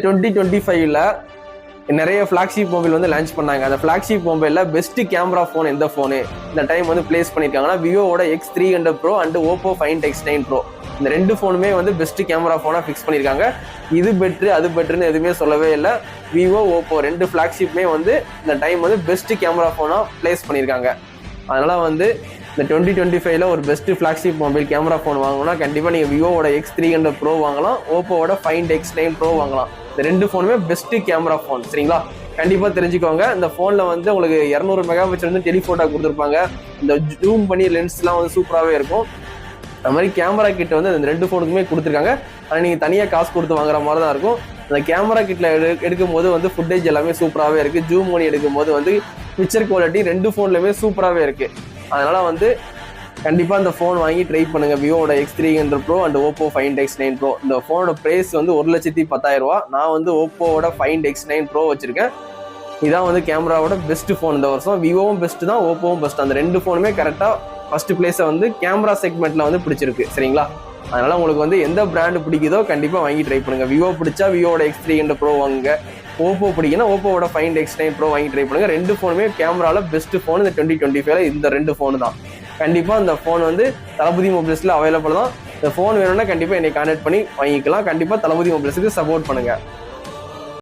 2025ல நிறைய flagship mobile வந்து launch பண்ணாங்க. அந்த ஃபிளாக்ஷிப் மொபைல்ல பெஸ்ட் கேமரா ஃபோன் எந்த ஃபோனு இந்த டைம் வந்து பிளேஸ் பண்ணியிருக்காங்கன்னா விவோட X300 Pro and Oppo Find X9 Pro. இந்த ரெண்டு ஃபோனுமே வந்து பெஸ்ட் கேமரா ஃபோனாக ஃபிக்ஸ் பண்ணியிருக்காங்க. இது பெட்ரு அது பெட்ருன்னு எதுவுமே சொல்லவே இல்லை. விவோ ஓப்போ ரெண்டு ஃபிளாக்ஷிப்புமே வந்து இந்த டைம் வந்து பெஸ்ட் கேமரா ஃபோனாக பிளேஸ் பண்ணியிருக்காங்க. அதனால் வந்து இந்த 2025ல ஒரு best flagship mobile camera phone வாங்கணும்னா கண்டிப்பாக நீங்கள் விவோட X300 Pro வாங்கலாம், ஓப்போவோட Find X9 Pro வாங்கலாம். இந்த ரெண்டு ஃபோனுமே பெஸ்ட் கேமரா ஃபோன். சரிங்களா? கண்டிப்பாக தெரிஞ்சுக்கோங்க. இந்த ஃபோனில் வந்து உங்களுக்கு 200 மெகாபிக்சல் வந்து டெலிஃபோட்டோ கொடுத்துருப்பாங்க. இந்த ஜூம் பண்ணி லென்ஸ்லாம் வந்து சூப்பராகவே இருக்கும். அது மாதிரி கேமரா கிட்ட வந்து இந்த ரெண்டு ஃபோனுக்குமே கொடுத்துருக்காங்க. ஆனால் நீங்கள் தனியாக காசு கொடுத்து வாங்குற மாதிரி தான் இருக்கும். அந்த கேமரா கிட்டில் எடுக்கும் போது வந்து ஃபுட்டேஜ் எல்லாமே சூப்பராகவே இருக்குது. ஜூம் பண்ணி எடுக்கும் போது வந்து பிக்சர் குவாலிட்டி ரெண்டு ஃபோன்லையுமே சூப்பராகவே இருக்குது. அதனால் வந்து கண்டிப்பாக இந்த ஃபோன் வாங்கி ட்ரை பண்ணுங்கள். விவோட X300 Pro and Oppo Find X9 Pro. இந்த ஃபோனோட ப்ரைஸ் வந்து 1,10,000 ரூபா. நான் வந்து ஓப்போவோட Find X9 Pro வச்சுருக்கேன். இதான் வந்து கேமராவோட பெஸ்ட் ஃபோன் இந்த வருஷம். விவோவும் பெஸ்ட்டு தான், ஓப்போவும் பெஸ்ட். அந்த ரெண்டு ஃபோனுமே கரெக்டாக ஃபர்ஸ்ட் பிளேஸை வந்து கேமரா செக்மெண்ட்டில் வந்து பிடிச்சிருக்கு. சரிங்களா? அதனால் உங்களுக்கு வந்து எந்த பிராண்டு பிடிக்குதோ கண்டிப்பாக வாங்கி ட்ரை பண்ணுங்கள். விவோ பிடிச்சா விவோட X300 Pro வாங்குங்க. ஓப்போ பிடிக்குன்னா ஓப்போவோட Find X9 Pro வாங்கி ட்ரை பண்ணுங்கள். ரெண்டு ஃபோனுமே கேமராவில் பெஸ்ட் ஃபோன் இந்த 2025ல இந்த ரெண்டு ஃபோனு தான். கண்டிப்பாக இந்த ஃபோன் வந்து தளபதி மொபைல்ஸில் அவைலபிள் தான். இந்த ஃபோன் வேணும்னா கண்டிப்பாக என்னை கான்டாக்ட் பண்ணி வாங்கிக்கலாம். கண்டிப்பாக தளபதி மொபைல்ஸுக்கு சப்போர்ட் பண்ணுங்கள்.